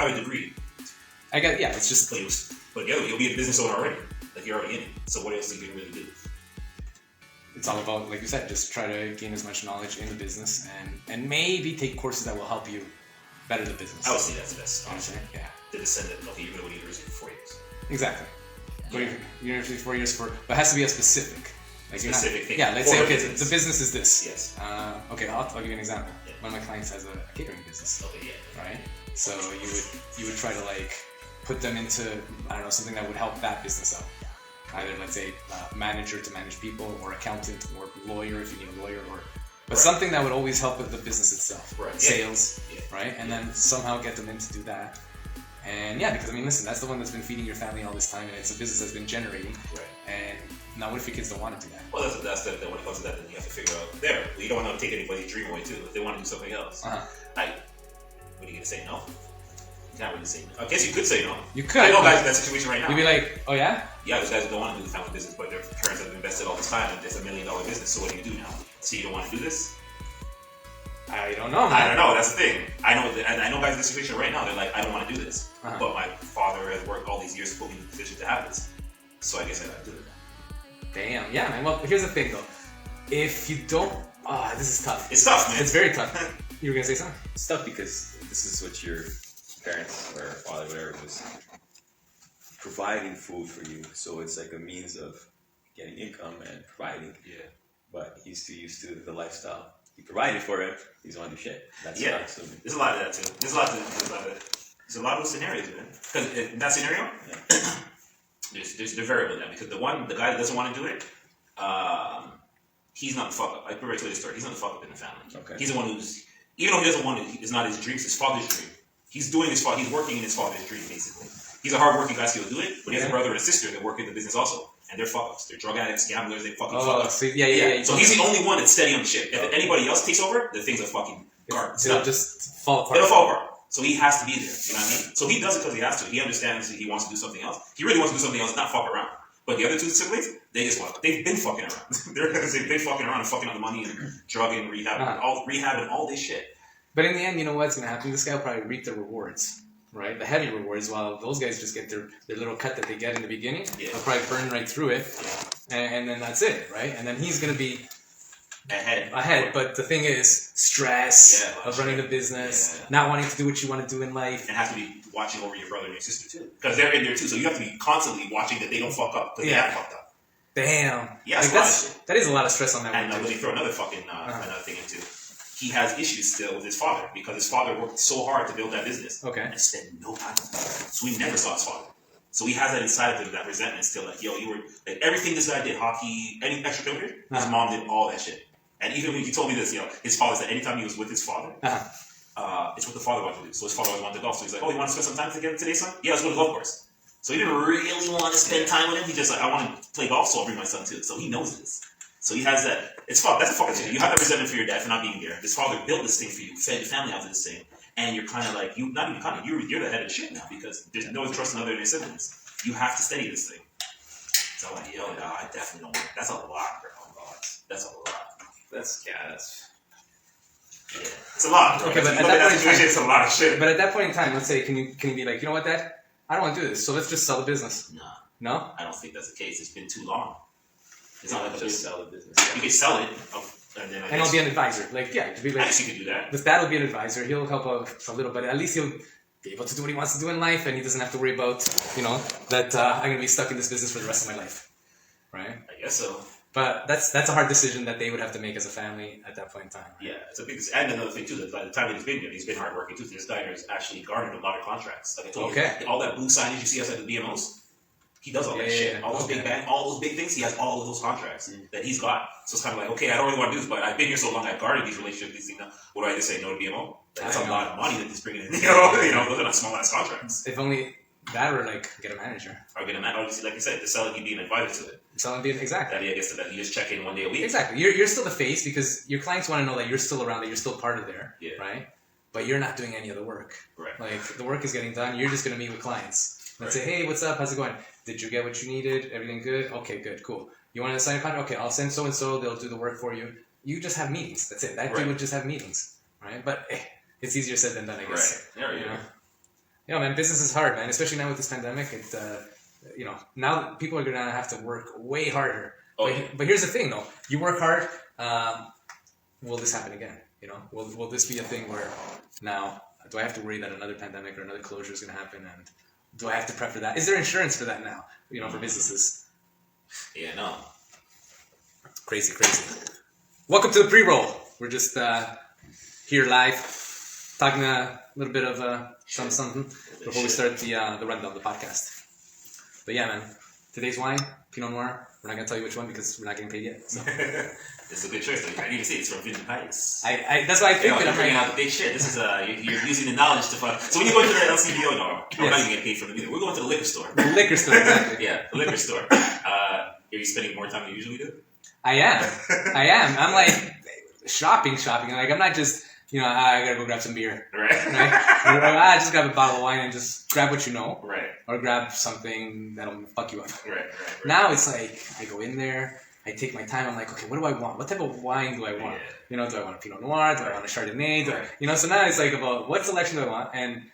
have a degree. It's just... But you'll be a business owner already. Like, you're already in it. So what else you can really do? It's all about, like you said, just try to gain as much knowledge in the business and maybe take courses that will help you better the business. I would say that's the best, honestly. Yeah. The descendant, okay, you're going to go to university for 4 years. Exactly. Go to university 4 years but it has to be a specific. Like specific thing. Yeah, let's say, okay, the business is this. Yes. Okay, I'll give you an example. Yeah. One of my clients has a catering business. Okay, yeah. Right? So you would try to like put them into, I don't know, something that would help that business out. Either, let's say, manager to manage people, or accountant, or lawyer if you need a lawyer, but something that would always help with the business itself. Right. Sales, right? And then somehow get them in to do that. And because I mean, listen, that's the one that's been feeding your family all this time, and it's a business that's been generating. Right. And now, what if your kids don't want to do that? Well, that's when it comes to that, then you have to figure out there. You don't want to take anybody's dream away too. If they want to do something else, what are you gonna say? No. You can't really say no. I guess you could say no. You could. I know guys in that situation right now. You'd be like, oh yeah? Yeah, those guys don't want to do the family business, but their parents have invested all this time, and it's $1 million business. So what do you do now? So you don't want to do this? I don't know, man. I don't know. That's the thing. I know guys in this situation right now. They're like, I don't want to do this, but my father has worked all these years to put me in the position to have this. So I guess I got to do it. Damn. Yeah, man. Well, here's the thing, though. If you don't, this is tough. It's tough, man. It's very tough. You were gonna say something? It's tough because this is what your parents or father, whatever, was providing food for you. So it's like a means of getting income and providing. Yeah. But he's too used to the lifestyle. He provided for him. He's on to shit. That's There's a lot of that too. There's a lot of those scenarios, man. Because in that scenario, there's a variable in that, because the guy that doesn't want to do it, he's not the fuck up. I probably told you the story. He's not the fuck up in the family. Okay. He's the one who's, even though he doesn't want it, it's not his dream, it's his father's dream. He's working in his father's dream, basically. He's a hard-working guy, so he'll do it, but he has a brother and a sister that work in the business also. And they're fuck-ups. They're drug addicts, gamblers, they fucking fuck up. So he's the only one that's steady on the ship. If anybody else takes over, the thing's a fucking garbage. It'll just fall apart. It'll fall apart. So he has to be there. You know what I mean? So he does it because he has to. He understands he wants to do something else. He really wants to do something else, not fuck around. But the other two siblings, they've been fucking around. They've been fucking around and fucking on the money and drugging, rehabbing, all this shit. But in the end, you know what's going to happen? This guy will probably reap the rewards, right? The heavy rewards, while those guys just get their little cut that they get in the beginning. Yeah. They'll probably burn right through it, and then that's it, right? And then he's going to be ahead. But the thing is, stress of running the business, not wanting to do what you want to do in life. And have to be watching over your brother and your sister, too. Because they're in there, too. So you have to be constantly watching that they don't fuck up, because they have fucked up. Damn. Yeah, that is a lot of stress on that one. And let me throw another fucking another thing into. He has issues still with his father, because his father worked so hard to build that business. Okay. And spent no time with him. So we never saw his father. So he has that inside of him, that resentment still, like, yo, you were, like, everything this guy did, hockey, any extracurricular, his mom did all that shit. And even when he told me this, his father said anytime he was with his father, it's what the father wanted to do. So his father always wanted to golf. So he's like, oh, you want to spend some time together today, son? Yeah, let's go to the golf course. So he didn't really want to spend time with him. He just like, I want to play golf, so I'll bring my son too. So he knows this. So he has that. It's fuck. That's a fucking shit. You have that resentment for your dad for not being there. His father built this thing for you, fed your family out to this thing, and you're kind of like you're the head of the shit now, because there's no trust in other than your siblings. You have to steady this thing. So I'm like, I definitely don't want. That's a lot, bro. That's a lot. It's a lot. Bro. Okay, but at that point in time, it's a lot of shit. But at that point in time, let's say, can you be like, you know what, Dad? I don't want to do this, so let's just sell the business. No? I don't think that's the case. It's been too long. It's not like just sell the business. You can sell it, and I'll be an advisor. Like, yeah, to be like, I guess you could do that. The dad will be an advisor. He'll help out a little bit. At least he'll be able to do what he wants to do in life, and he doesn't have to worry about, that I'm going to be stuck in this business for the rest of my life. Right? I guess so. But that's a hard decision that they would have to make as a family at that point in time. Right? Yeah, it's a big decision. And another thing too, that by the time that he's been hardworking too. This guy has actually garnered a lot of contracts. Like I told you, all that blue signage you see outside the BMOs, he does all that shit. All those big things, he has all of those contracts that he's got. So it's kind of like, okay, I don't really want to do this, but I've been here so long, I've guarded these relationships, these things. Now, what do I just say no to BMO? That's a lot of money that he's bringing in. Those are not small ass contracts. If only that, or like get a manager, or get a manager. Like you said, the selling, he'd be an advisor to it. Exactly. That I guess that you just check in one day a week. Exactly. You're still the face, because your clients want to know that you're still around, that you're still part of there. Yeah. Right? But you're not doing any of the work. Right. Like, the work is getting done. You're just going to meet with clients. Let's say, hey, what's up? How's it going? Did you get what you needed? Everything good? Okay, good, cool. You want to sign a contract? Okay, I'll send so-and-so. They'll do the work for you. You just have meetings. That's it. That dude would just have meetings. Right? But it's easier said than done, I guess. Right. There you go. Yeah, man, business is hard, man. Especially now with this pandemic. It, now people are gonna have to work way harder. But here's the thing, though. You work hard. Will this happen again? Will this be a thing where now do I have to worry that another pandemic or another closure is gonna happen, and do I have to prep for that? Is there insurance for that now? For businesses. Yeah, no. Crazy. Welcome to the pre-roll. We're just here live, talking a little bit of something before we start the rundown of the podcast. But yeah, man, today's wine, Pinot Noir. We're not gonna tell you which one because we're not getting paid yet. So. It's a good choice. I didn't even see it's from Vintage Pipes. That's why I think you're bringing out the big shit. This is you're using the knowledge to fund. So when you go to the LCBO, we're not even getting paid for them either. We're going to the liquor store. The liquor store, exactly. Yeah, the liquor store. Are you spending more time than you usually do? I am. I'm like shopping. Like I'm not just I gotta go grab some beer. Right. I just grab a bottle of wine and just grab what you know. Right. Or grab something that'll fuck you up. Right. Now it's like I go in there. I take my time. I'm like, okay, what do I want? What type of wine do I want? Yeah. Do I want a Pinot Noir? Do I want a Chardonnay? So now it's like about what selection do I want, and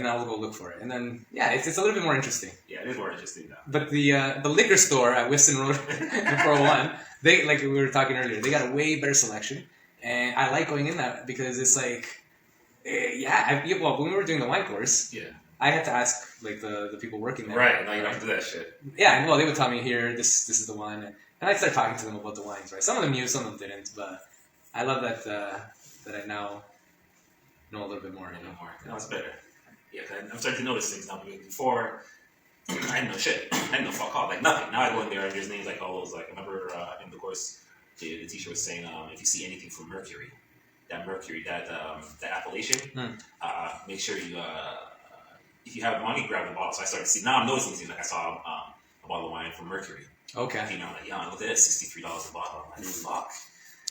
I'll go look for it. And then it's a little bit more interesting. Yeah, it is more interesting now. But the liquor store at Weston Road in 401, they, like we were talking earlier, they got a way better selection, and I like going in that because it's like, when we were doing the wine course, I had to ask like the people working there. Right, now you don't have to do that shit. Yeah, and they would tell me here, this is the one. And I'd start talking to them about the wines, right? Some of them knew, some of them didn't, but I love that I now know a little bit more. No, it's better. Yeah, cause I'm starting to notice things now. Before, I didn't know shit. I didn't know fuck all, like nothing. Now I go in there and there's names like all those, like I remember in the course, the teacher was saying, if you see anything from Mercury, that appellation, make sure you, if you have money, grab the bottle. So I started to see, now I'm noticing things, like I saw a bottle of wine from Mercury. Okay. I'm like, look at that, $63 a bottle. I'm like, fuck.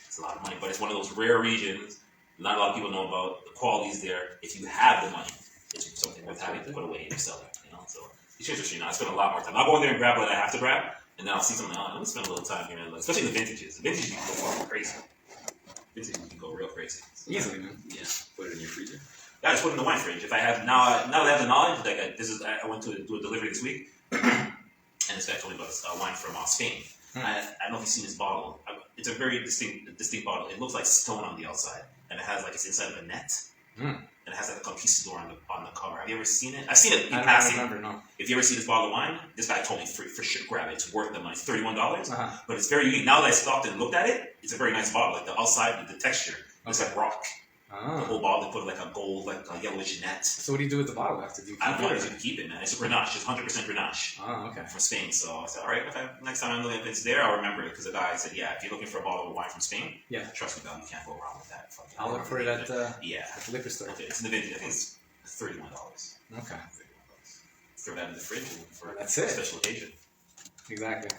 It's a lot of money, but it's one of those rare regions. Not a lot of people know about the qualities there. If you have the money, it's something worth having to put away in your cellar. So it's interesting. I spend a lot more time. I'll go in there and grab what I have to grab, and then I'll see something. Let me spend a little time here, especially the vintages. The vintages you can go fucking crazy. Vintages you can go real crazy. Easily, man. Yeah. Put it in your freezer. Yeah, I just put it in the wine fridge. If I have now that I have the knowledge, like I went to do a delivery this week. And this guy told me about a wine from Spain. I don't know if you've seen this bottle. It's a very distinct bottle. It looks like stone on the outside, and it has like it's inside of a net, and it has like a conquistador on the cover. Have you ever seen it? I've seen it in passing. I don't remember, no. If you ever see this bottle of wine, this guy told me for sure grab it. It's worth the money. It's $31, but it's very unique. Now that I stopped and looked at it, it's a very nice bottle. Like the outside, the texture, it's like rock. The whole bottle, they put like a gold, like a yellowish net. So what do you do with the bottle after? I don't know if you can keep it, man. It's a Grenache. It's 100% Grenache. Oh, okay. From Spain. So I said, all right, next time I'm looking if it's there, I'll remember it. Because the guy said, if you're looking for a bottle of wine from Spain, trust me, you can't go wrong with that. I'll look for it at the liquor store. Okay, it's in the vintage. I think it's $31. Okay. Throw that in the fridge for That's a it. special occasion. Exactly.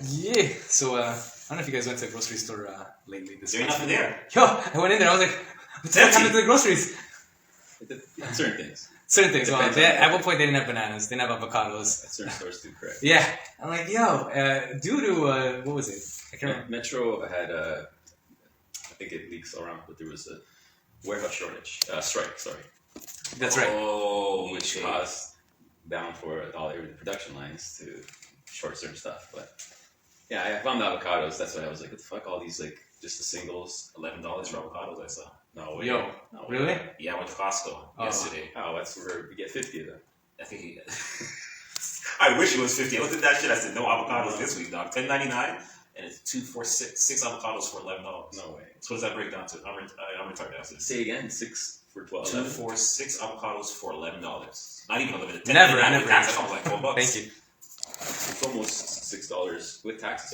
Yeah. So I don't know if you guys went to a grocery store lately. There's nothing there. Yo, I went in there. I was like, what's happening to the groceries? Certain things. Certain things. Well, at one point they didn't have bananas. They didn't have avocados. At certain stores do, correct. Yeah. I'm like, due to what was it? I can't remember. Metro had I think it leaks around, but there was a warehouse shortage. Strike, sorry. That's right. Oh, which caused bound for all the production lines to short certain stuff. But yeah, I found the avocados. That's why I was like, what the fuck? All these like just the singles, $11 for avocados. I saw. No way. Yo, no really? Way. Yeah, I went to Costco yesterday. Oh, that's where we get 50 of them. I think I wish it was 50. I looked at that shit. I said, no avocados this week, dog. $10.99, and it's 2, 4, 6 avocados for $11. No way. So what does that break down to? I'm retarded. Say again. 6 for 12. 2, 4, 6 avocados for $11. Not even $11. Never. Tax. I was like $12. Thank you. It's almost $6 with tax.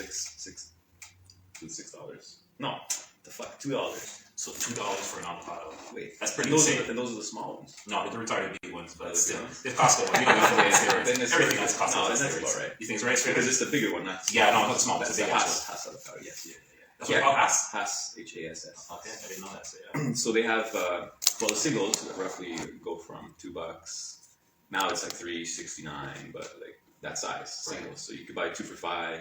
$6. No, the fuck, $2. So $2 for an avocado. Wait, that's pretty insane. And those are the small ones. No, but the retarded big ones. But still, it's Costco. You don't know everything is Costco. No, that's about right. You think it's right? Because it's the bigger one, not the small. Yeah, no, not the small. That's the Hass avocado. Yes, yeah. That's what about Hass? Hass, Hass. Okay, I didn't know that. So, yeah. So they have the singles that roughly go from $2. Now it's like $3.69, but like that size singles. Right. So you could buy 2 for $5.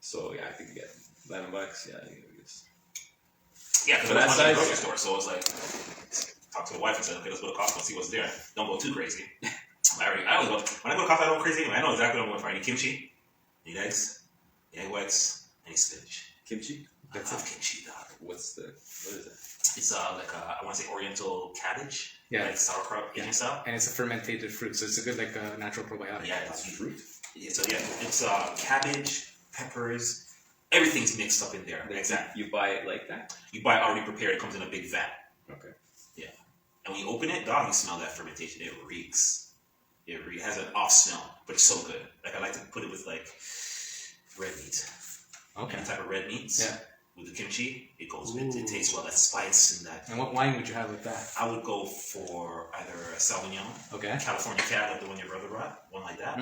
So yeah, I think you get $11. Yeah, I guess. Yeah, because that's the grocery store, so it's like talked to the wife and said, okay, let's go to Costco and see what's there. Don't go too crazy. I always go, when I go to Costco, I go crazy anyway. I know exactly what I'm going for. I need kimchi, I need eggs, egg whites, I need spinach. Kimchi? I love kimchi, dog. What is that? It's like I want to say Oriental cabbage. Yeah. Like sauerkraut, Asian style. And it's a fermented fruit, so it's a good like natural probiotic. Yeah, it's fruit. So it's cabbage, peppers, everything's mixed up in there. Exactly. You buy it like that? You buy it already prepared. It comes in a big vat. Okay. Yeah. And when you open it, dog, you smell that fermentation. It reeks. It has an off smell, but it's so good. Like I like to put it with like red meat. Okay. Any type of red meats. Yeah. With the kimchi, it goes with it. Tastes well. That spice and that. And what wine would you have with that? I would go for either a Sauvignon, okay, California Cab, like the one your brother brought, one like that,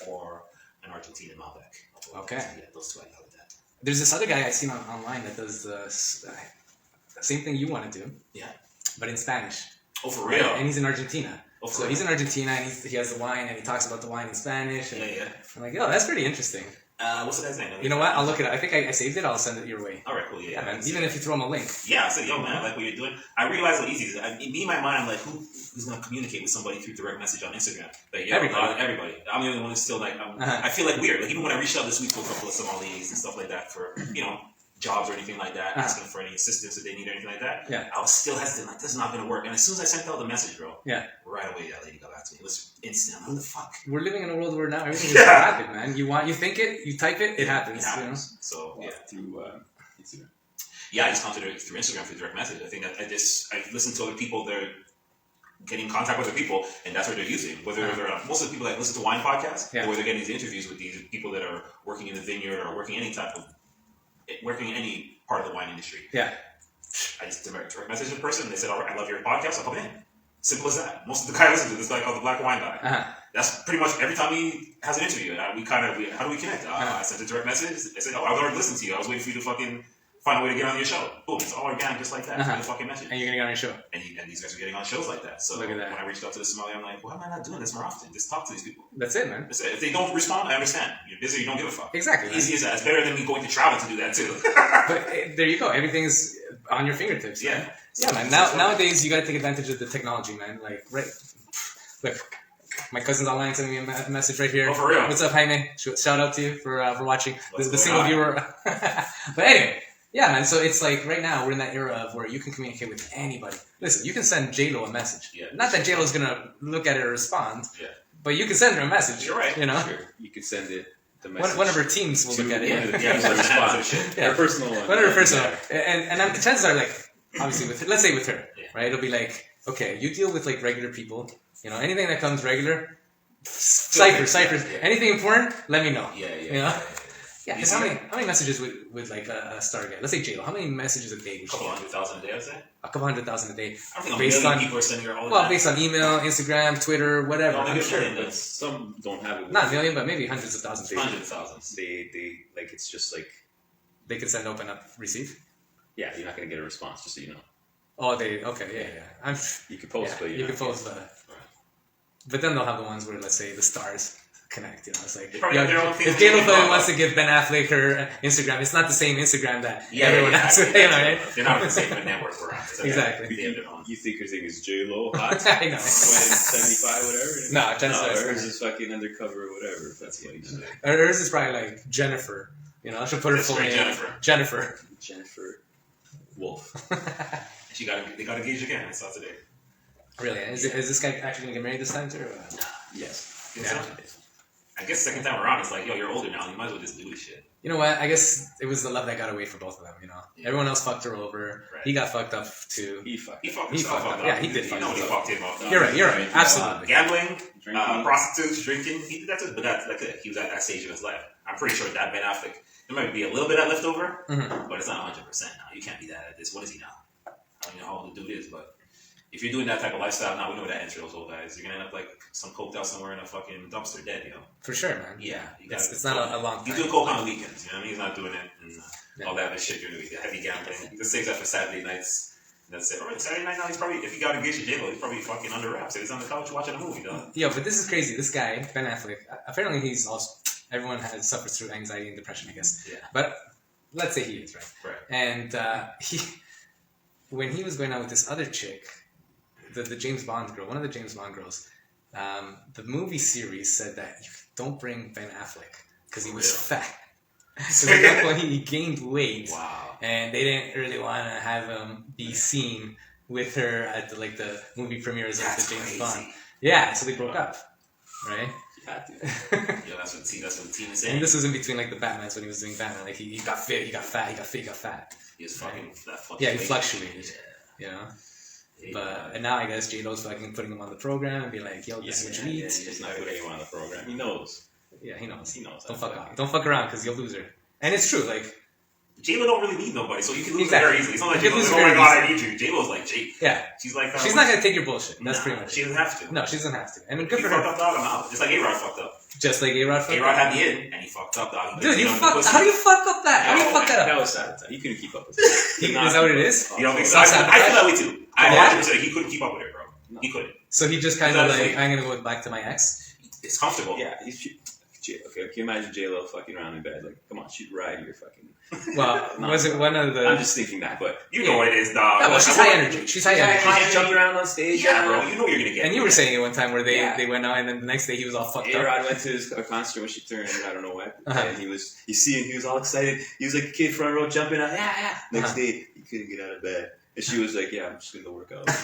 or an Argentina Malbec. Okay. Yeah, those two I got with that. There's this other guy I've seen online that does the same thing you want to do. Yeah. But in Spanish. Oh, for real? And he's in Argentina. Oh, so he's in Argentina and he has the wine and he talks about the wine in Spanish. And yeah. I'm like, oh, that's pretty interesting. What's the guy's name? You know what? I'll look it up. I think I saved it. I'll send it your way. All right, cool. Yeah, man. Even if you throw him a link. Yeah, I said, yo, man, I like what you're doing. I realize what easy is. Me in my mind, I'm like, who's going to communicate with somebody through direct message on Instagram? Like, yeah, everybody. I'm the only one who's still like, I feel like weird. Like, even when I reached out this week to a couple of Somalis and stuff like that for, jobs or anything like that, asking for any assistance if they need anything like that, I was still hesitant. Like, this is not going to work. And as soon as I sent out the message, bro, right away that lady got back to me. It was instant. Who the fuck? We're living in a world where now everything is rapid, man. You think it, you type it, it happens. It happens. So, through Instagram. Yeah, I just contacted her through Instagram, through direct message. I think that I listen to other people, they're getting in contact with other people, and that's what they're using. Whether they're most of the people that listen to wine podcasts, where they're getting these interviews with these people that are working in the vineyard or working any part of the wine industry. Yeah. I just direct message a person, and they said, all right, I love your podcast, I'll come in. Simple as that. Most of the guy I listen to this guy called the Black Wine Guy. That's pretty much every time he has an interview. How do we connect? I sent a direct message. I said, I already listened to you. I was waiting for you to fucking find a way to get on your show. Boom, it's all organic just like that. The fucking message. And you're getting on your show. And these guys are getting on shows like that. So when I reached out to the Somali, I'm like, why am I not doing this more often? Just talk to these people. That's it, man. That's it. If they don't respond, I understand. You're busy, you don't give a fuck. Exactly. Easy as that. It's better than me going to travel to do that too. But there you go. Everything's on your fingertips. Man. Yeah, man. Nowadays, you got to take advantage of the technology, man. Like, look, my cousin's online sending me a message right here. Oh, for real? What's up, Jaime? Shout out to you for watching the single viewer. But anyway, yeah, man. So it's like right now we're in that era of where you can communicate with anybody. Listen, you can send J-Lo a message. Yeah. Not that J-Lo's gonna look at it or respond. Yeah. But you can send her a message. You're right. You know. Sure. You can send it. The message one of her teams will look at it. Her personal one. One of her personal. And the chances are like obviously let's say with her, right? It'll be like, okay, you deal with like regular people. You know, anything that comes regular, cipher. Anything important, let me know. Yeah. You know? Yeah, because how many messages with like a star guy? Let's say J-Lo. How many messages a day would she get? 100,000 a day, I'd say. A couple 100,000 a day. I don't think a million people are sending her all of that. Well, based on email, Instagram, Twitter, whatever. No, I'm sure. But some don't have it. Not a million, but maybe hundreds of thousands. Hundreds of thousands. They like it's just like they could send open up receive. Yeah, you're not gonna get a response, just so you know. Oh, yeah. You can post, but you can post, but then they'll have the ones where, let's say, the stars connect. You know, it's like if J-Lo wants to give Ben Affleck her Instagram, it's not the same Instagram that everyone has. You know, right? They're not the same network we're on. Exactly. You think her thing is J-Lo hot? I know. 75, whatever. No, hers is fucking undercover or whatever. If that's what you know. Hers is probably like Jennifer. You know, I should put her full name. Jennifer Wolf. They got engaged again. I saw today. Really? Is this guy actually gonna get married this time too? Nah. Yes. Yeah. I guess second time around, it's like, yo, you're older now. You might as well just do this shit. You know what? I guess it was the love that got away for both of them. You know, everyone else fucked her over. Right. He got fucked up too. He fucked himself up. Yeah, he did. He fucked him up. You're right. Absolutely. Gambling, prostitutes, drinking. He did that too. But that's it. He was at that stage of his life. I'm pretty sure that Ben Affleck, there might be a little bit of leftover, but it's not 100% now. You can't be that at this. What is he now? I don't know how old the dude is, but if you're doing that type of lifestyle now, we know that ends those old guys. You're gonna end up like some coked out somewhere in a fucking dumpster dead, you know? For sure, man. Yeah. It's not a long time. You do coke on the weekends, you know what I mean? He's not doing it and all that other shit you're doing. Heavy gambling. He just saves that for Saturday nights. And that's it. Alright, Saturday night now, he's probably, if he got engaged to J-Lo, he's probably fucking under wraps. He's on the couch watching a movie, dog. Yeah, but this is crazy. This guy, Ben Affleck, apparently he's also, everyone suffers through anxiety and depression, I guess. Yeah. But let's say he is, right? Right. And when he was going out with this other chick, the James Bond girl, one of the James Bond girls, the movie series said that you don't bring Ben Affleck because he was fat. So at that point he gained weight. Wow. And they didn't really want to have him be seen with her at the movie premieres of the James Bond. Yeah, so they broke up, right? You had to. Yeah, that's what the team is saying. And this was in between like the Batmans when he was doing Batman. Like he got fit, he got fat, he got fit, he got fat. He was fucking that fluctuated. Yeah, he fluctuated. Yeah. You know. But and now I guess J-Lo's fucking putting him on the program and be like, yo, this is what you eat. He's not putting him on the program. He knows. Yeah, he knows. He knows. Don't fuck around. Don't fuck around because you'll lose her. And it's true, like. J-Lo don't really need nobody, so you can lose Exactly. very easily. It's not like J-Lo's like, oh my god, I need you. J-Lo's like, yeah. She's like, she's not gonna take your bullshit. That's pretty much She doesn't have to. No, she doesn't have to. I mean, good for her. her. Fucked up, dog, I'm out. Just like A-Rod fucked up. Just like A-Rod fucked up? A-Rod had the in, and he fucked up, dog. Dude, you fucked. How do you fuck up that? How do you fuck that up? That was sabotage. He couldn't keep up with it. Is that what it is? You don't think so? I feel that way too. I 100% he couldn't keep up with her, bro. No. He couldn't. So he just kind of like, I'm gonna go back to my ex. It's comfortable. Yeah, okay, can you imagine J-Lo fucking around in bed? Like, come on, she'd ride your fucking... Well, was it one of the... I'm just thinking that, but... You know what it is, dog. Yeah, well, she's high energy. She's high energy. She jumped around on stage. Yeah, bro, you know you're gonna get And you were saying it one time where they went out and then the next day he was all fucked up. A-Rod went to his concert when she turned, I don't know what, and he was all excited. He was like a kid front row jumping out, Next day, he couldn't get out of bed. And she was like, I'm just going to work out. Once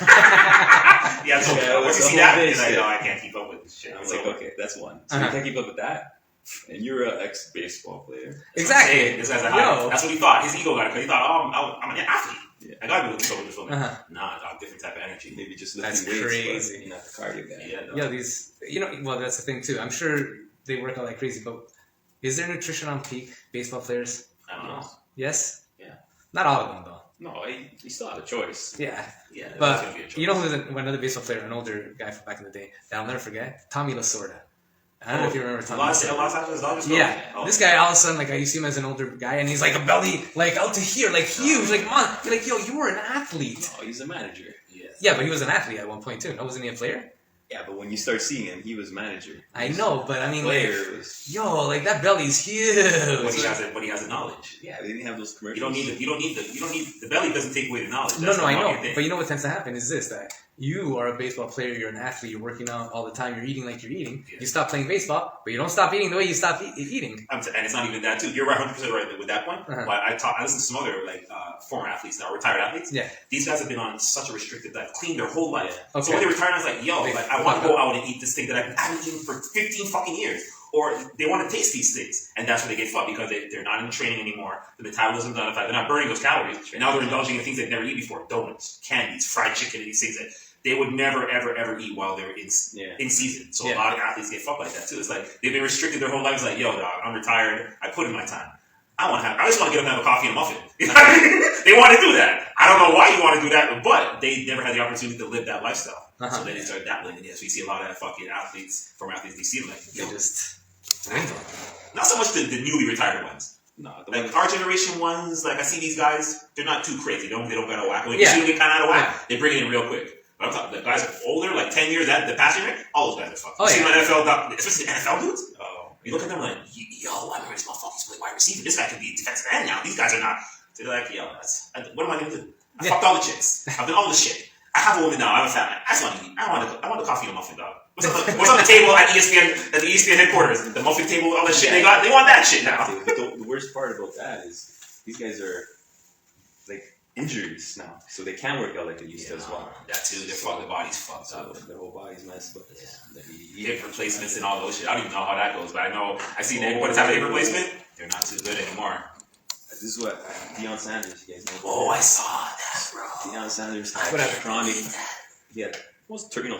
you see that, he's like, no, I can't keep up with this shit. I'm like, okay, that's one. So you can't keep up with that? And you're an ex-baseball player. Exactly. That's what he thought. His ego got it because he thought, I'm an athlete. Yeah. I gotta be looking over the film. Nah, dog, different type of energy. Maybe just lifting weights. That's crazy. But not the cardio guy. Yeah, these, well, that's the thing tee. I'm sure they work out like crazy, but is there nutrition on peak baseball players? I don't know. Yes? Yeah. Not all of them, though. No, he still had a choice. Yeah. But you know who's another baseball player, an older guy from back in the day that I'll never forget? Tommy Lasorda. I don't know if you remember Tommy Lasorda. Yeah. This guy, all of a sudden, like, you see him as an older guy, and he's like a belly, like, out to here, like, huge, like, man. You're like, yo, you were an athlete. No, he's a manager. Yeah, but he was an athlete at one point, too. No, wasn't he a player? Yeah, but when you start seeing him, he was manager. I know, but I mean, like, like that belly's huge. But he has the knowledge. Yeah, they didn't have those commercials. You don't need the belly doesn't take away the knowledge. No, I know. But you know what tends to happen is this: that you are a baseball player, you're an athlete, you're working out all the time, you're eating like you're eating. Yeah. You stop playing baseball, but you don't stop eating the way you stop eating. And it's not even that too. You're 100% right with that point. But I listen to some other former athletes now, retired athletes. Yeah. These guys have been on such a restricted diet, clean their whole life. Yeah. Okay. So when they retire, I was like, yo, I want to go out and eat this thing that I haven't eaten for 15 fucking years. Or they want to taste these things, and that's where they get fucked because they're not in training anymore. The metabolism's not effective. They're not burning those calories, and now they're indulging in things they've never eaten before: donuts, candies, fried chicken, and these things that they would never, ever, ever eat while they're in season. So a lot of athletes get fucked like that too. It's like they've been restricted their whole lives. Like, yo, dog, I'm retired. I put in my time. I just want to get up and have a coffee and a muffin. They want to do that. I don't know why you want to do that, but they never had the opportunity to live that lifestyle. So then they started dabbling in it. So you see a lot of fucking former athletes, you see them like, yo, not so much the newly retired ones. No, our generation ones, like I see these guys, they're not too crazy. They don't get out of whack. When you see them get kind of out of whack, they bring it in real quick. But I'm talking the guys are older, like 10 years, the passing rate, all those guys are fucked. You see NFL, especially NFL dudes. You look at them like, yo, I remember this motherfucker's playing wide receiver. This guy could be defensive end now. These guys are not. They're like, yo, what am I gonna do? I fucked all the chicks. I've done all the shit. I have a woman now. I'm a fat man. I just want to eat. I want the coffee and a muffin, dog. What's on the table at the ESPN headquarters? The muffin table, all that shit they got. They want that shit now. The worst part about that is these guys are like injuries now, so they can't work out like they used to as well. That too. Their body's fucked up. Their whole body's messed up. Hip replacements and all those shit. I don't even know how that goes, but I see they put a type of hip replacement. They're not too good anymore. This is what Deion Sanders, you guys know. Oh, I saw that, bro. Deion Sanders had chronic. He had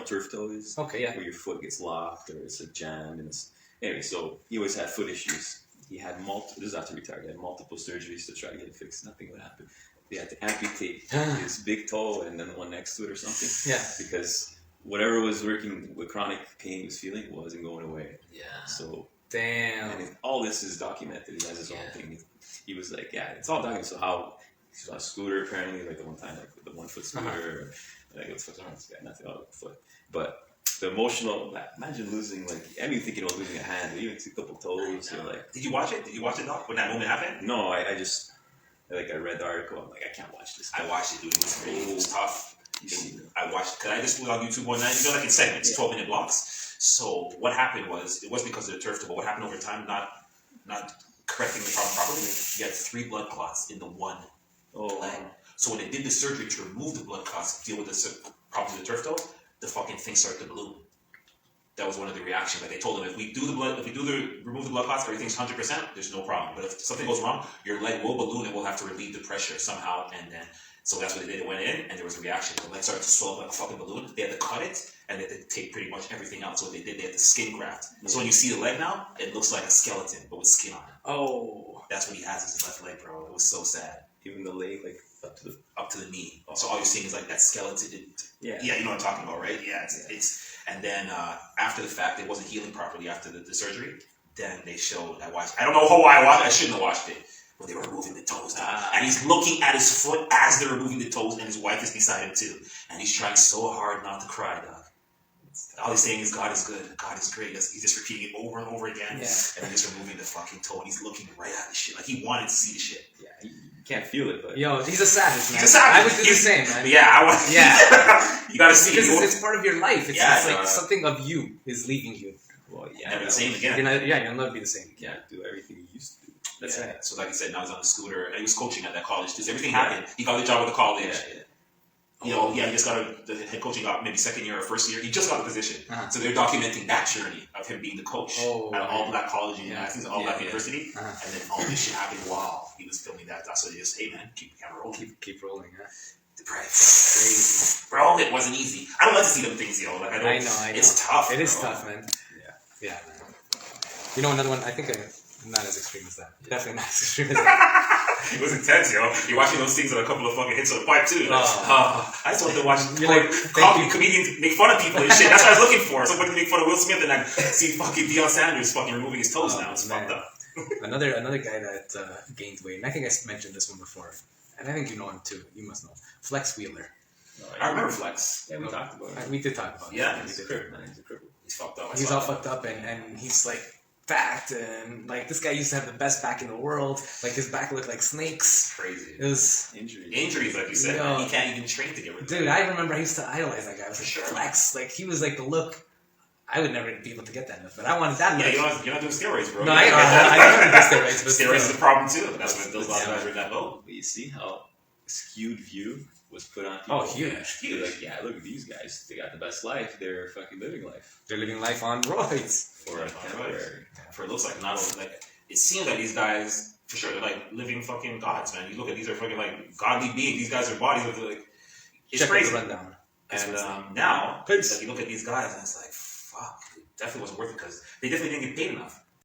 turf toe is. Okay, yeah. Where your foot gets locked or it's like jammed and anyway. So he always had foot issues. He had this is after retired. He had multiple surgeries to try to get it fixed. Nothing would happen. They had to amputate his big toe and then the one next to it or something. Yeah. Because whatever was working with chronic pain he was feeling wasn't going away. Yeah. So. Damn. And all this is documented. He has his own thing. He was like, it's all documented. So how he's on a scooter apparently, like the one time, like the 1 foot scooter, like what's wrong with this guy? Nothing on the foot. But the emotional, imagine losing, like, I mean, thinking about losing a hand, or even a couple toes. You're like, did you watch it? Doc, when that moment happened? No, I just, I read the article. I'm like, I can't watch this. I watched it, dude. It was crazy. It was tough. I watched, cause I just put on YouTube one night, like in segments, 12-minute blocks. So what happened was, it was because of the turf toe, but what happened over time, not correcting the problem properly, you had 3 blood clots in the one leg. So when they did the surgery to remove the blood clots, to deal with the problems with the turf toe, the fucking thing started to bloom. That was one of the reactions. Like they told them, if we remove the blood clots, everything's 100%, there's no problem. But if something goes wrong, your leg will balloon and we'll have to relieve the pressure somehow. And then, so that's what they did. It went in and there was a reaction. The leg started to swell up like a fucking balloon. They had to cut it and they had to take pretty much everything out. So what they did, they had to skin graft. So when you see the leg now, it looks like a skeleton, but with skin on it. Oh. That's what he has, his left leg, bro. It was so sad. Even the leg, like up to the knee. So all you're seeing is like that skeleton. Yeah, you know what I'm talking about, right? Yeah, it's and then after the fact, it wasn't healing properly after the surgery. Then they showed. I don't know why I watched. I shouldn't have watched it. But they were removing the toes, and he's looking at his foot as they're removing the toes, and his wife is beside him too, and he's trying so hard not to cry, dog. All he's saying is God is good, God is great. He's just repeating it over and over again, and then just removing the fucking toe, and he's looking right at the shit, like he wanted to see the shit. Yeah, you can't feel it, but yo, he's a savage, man. He's a savage. I would do the same, man. Yeah, you gotta see because it's part of your life. It's like something of you is leaving you. Well, never the same again. You'll never be the same. You can't do everything you used to do. That's right. So like I said, now he's on the scooter, and he was coaching at that college. Just everything happened. He got the job at the college. You know, he just got the head coaching job, maybe second year or first year. He just got the position. So they're documenting that journey of him being the coach at an all-black college, I think it's an all-black university. And then all this shit happened while he was filming that. So they just, hey man, keep the camera rolling. Keep rolling, Crazy. Bro, it wasn't easy. I don't like to see them things, yo. Like I know. It's tough. It is tough, man. Yeah, man. You know, another one, I think I'm not as extreme as that. Definitely not as extreme as that. It was intense, yo. You're watching those things with a couple of fucking hits on the pipe, too. I just wanted to watch comedians make fun of people and shit. That's what I was looking for. Somebody to make fun of Will Smith and I see fucking Deion Sanders fucking removing his toes now. It's fucked up. Another guy that gained weight, and I think I mentioned this one before, and I think you know him too. You must know. Flex Wheeler. I remember Flex. Yeah, we talked about it. We did talk about it. Yeah, he's a cripple. He's fucked up. He's all fucked up, and he's like fat, and like this guy used to have the best back in the world. Like his back looked like snakes. Crazy. It was injuries, like you said. Man. He can't even train to get rid of. Dude, I remember I used to idolize that guy. I was like, Flex. Like he was like the look. I would never be able to get that look, but I wanted that look. Yeah, you're not doing steroids, bro. No, I don't do steroids. But steroids is the problem too. That's when those guys are in that boat. But you see how skewed view was put on people. Oh, huge. Like, yeah, look at these guys. They got the best life. They're fucking living life. They're living life on roids. For it looks like not only like it seems like these guys for sure they're like living fucking gods, man. You look at these are fucking like godly beings. These guys are bodies of like it's crazy. Rundown. And now like, you look at these guys and it's like fuck, it definitely wasn't worth it because they definitely didn't get paid enough.